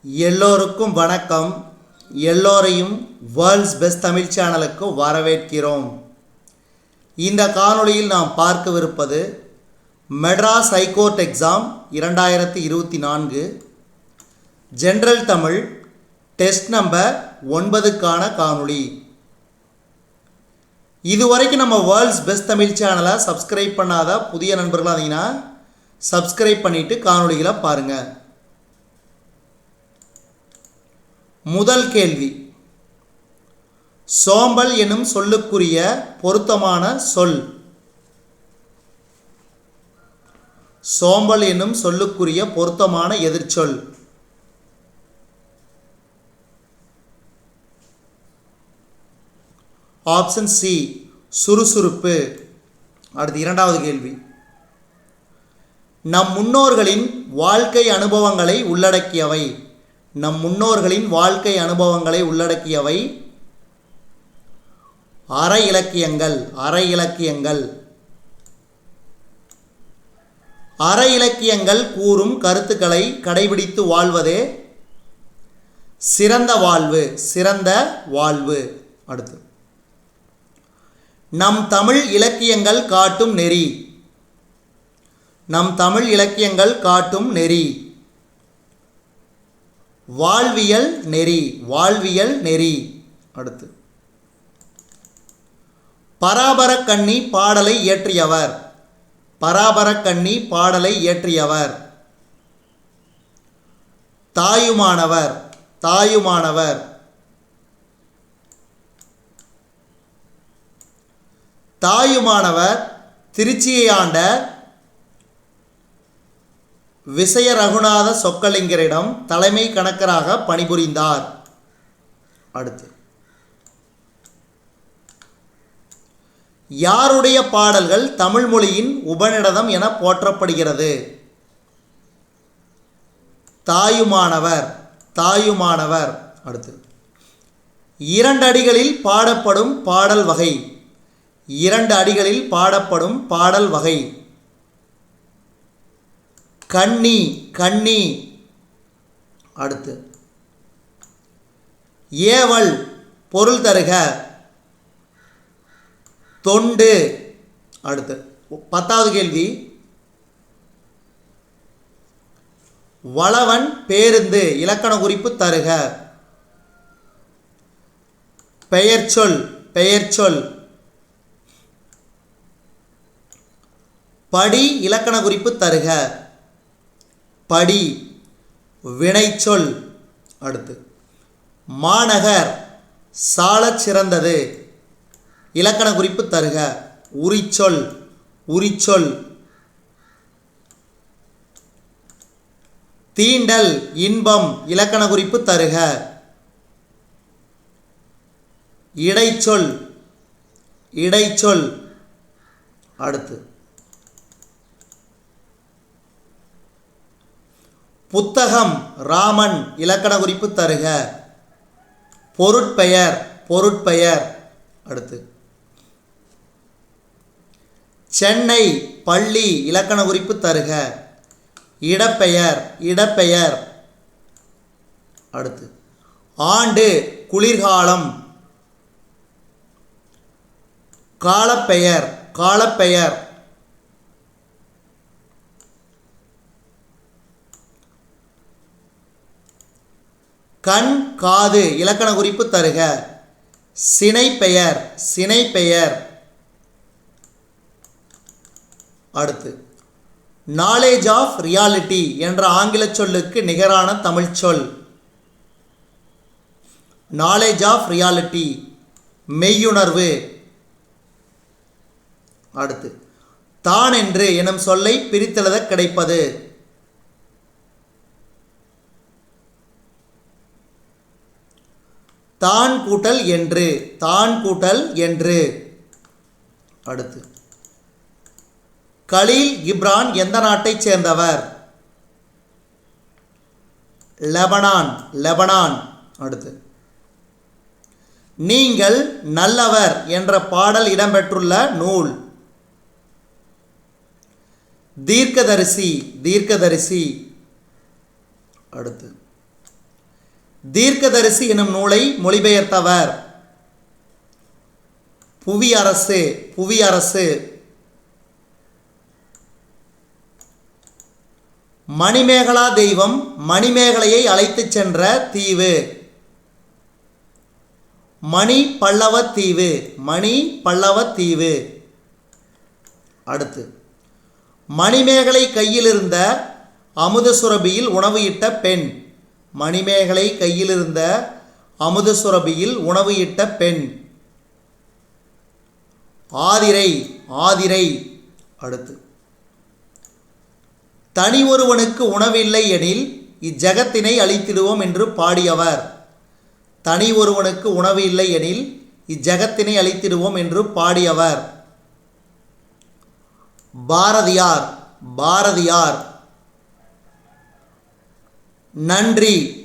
எல்லோருக்கும் வணக்கம். எல்லோரையும் வேர்ல்ட்ஸ் பெஸ்ட் தமிழ் சேனலுக்கு வரவேற்கிறோம். இந்த காணொளியில் நாம் பார்க்கவிருப்பது Madras high court exam 2024 general Tamil test number 9க்கான காணொளி. இதுவரைக்கும் நம்ம வேர்ல்ட்ஸ் பெஸ்ட் தமிழ் சேனலை சப்ஸ்கிரைப் பண்ணாத புதிய நண்பர்களாக இருந்தீங்கன்னா சப்ஸ்கிரைப் பண்ணிவிட்டு காணொளிகளை பாருங்கள். முதல் கேள்வி, சோம்பல் எனும் சொல்லுக்குரிய பொருத்தமான சொல். சோம்பல் எனும் சொல்லுக்குரிய பொருத்தமான எதிர்ச்சொல். ஆப்ஷன் சி சுறுசுறுப்பு. அடுத்து இரண்டாவது கேள்வி, நம் முன்னோர்களின் வாழ்க்கை அனுபவங்களை உள்ளடக்கியவை. நம் முன்னோர்களின் வாழ்க்கை அனுபவங்களை உள்ளடக்கியவை அற இலக்கியங்கள். அற இலக்கியங்கள். அற இலக்கியங்கள் கூறும் கருத்துக்களை கடைபிடித்து வாழ்வதே சிறந்த வாழ்வு. சிறந்த வாழ்வு. அடுத்து, நம் தமிழ் இலக்கியங்கள் காட்டும் நெறி. நம் தமிழ் இலக்கியங்கள் காட்டும் நெறி வாழ்வியல் நெறி. வாழ்வியல் நெறி. அடுத்து, பராபரக்கண்ணி பாடலை இயற்றியவர். பராபரக்கண்ணி பாடலை இயற்றியவர் தாயுமானவர். தாயுமானவர். தாயுமானவர் திருச்சியை ஆண்ட விசய ரகுநாத சொக்கலிங்கரிடம் தலைமை கணக்கராக பணிபுரிந்தார். அடுத்து, யாருடைய பாடல்கள் தமிழ் மொழியின் உபநிடதம் என போற்றப்படுகிறது? தாயுமானவர். தாயுமானவர். அடுத்து, இரண்டு அடிகளில் பாடப்படும் பாடல் வகை. இரண்டு அடிகளில் பாடப்படும் பாடல் வகை கண்ணி. கண்ணி. அடுத்து, ஏவல் பொருள் தருக தொண்டு. அடுத்து 10வது கேள்வி, வளவன் பேருந்து இலக்கண குறிப்பு தருக. பெயர்ச்சொல். பெயர்ச்சொல். படி இலக்கண குறிப்பு தருக. படி வினைச்சொல். அடுத்து, மாநகர் சாலச் சிறந்தது இலக்கண குறிப்பு தருக. உரிச்சொல். உரிச்சொல். தீண்டல் இன்பம் இலக்கண குறிப்பு தருக. இடைச்சொல். இடைச்சொல். அடுத்து, புத்தகம் ராமன் இலக்கண குறிப்பு தருக. பொருட்பெயர். பொருட்பெயர். அடுத்து, சென்னை பள்ளி இலக்கண குறிப்பு தருக. இடப்பெயர். இடப்பெயர். அடுத்து, ஆண்டு குளிர்காலம். காலப்பெயர். காலப்பெயர். கண் காது இலக்கண குறிப்பு தருக. சினைப்பெயர். சினைப்பெயர். அடுத்து, நாலேஜ் ஆஃப் ரியாலிட்டி என்ற ஆங்கில சொல்லுக்கு நிகரான தமிழ் சொல். நாலேஜ் ஆஃப் ரியாலிட்டி மெய்யுணர்வு. அடுத்து, தான் என்று எனும் சொல்லை பிரித்தெழுத கிடைப்பது. தான் கூட்டல் என்று. தான் கூட்டல் என்று. அடுத்து, கலீல் கிப்ரான் எந்த நாட்டைச் சேர்ந்தவர்? லெபனான். லெபனான். அடுத்து, நீங்கள் நல்லவர் என்ற பாடல் இடம்பெற்றுள்ள நூல். தீர்க்கதரிசி. தீர்க்கதரிசி. அடுத்து தீர்க்கதரிசி எனும் நூலை மொழிபெயர்த்தவர்? புவியரசு. புவியரசு. மணிமேகலா தெய்வம் மணிமேகலையை அழைத்துச் சென்ற தீவு? மணி பல்லவத்தீவு. மணி பல்லவத்தீவு. அடுத்து, மணிமேகலை கையிலிருந்த அமுதசுரபியில் உணவு இட்ட பெண். மணிமேகலை கையிலிருந்த அமுதசுரபியில் உணவு இட்ட பெண். ஆதிரை. ஆதிரை. அடுத்து, தனி ஒருவனுக்கு உணவில்லை எனில் இஜகத்தினை அழித்திடுவோம் என்று பாடியவர்? தனி ஒருவனுக்கு உணவு இல்லை எனில் இஜகத்தினை அழித்திடுவோம் என்று பாடியவர்? பாரதியார். பாரதியார். நன்றி.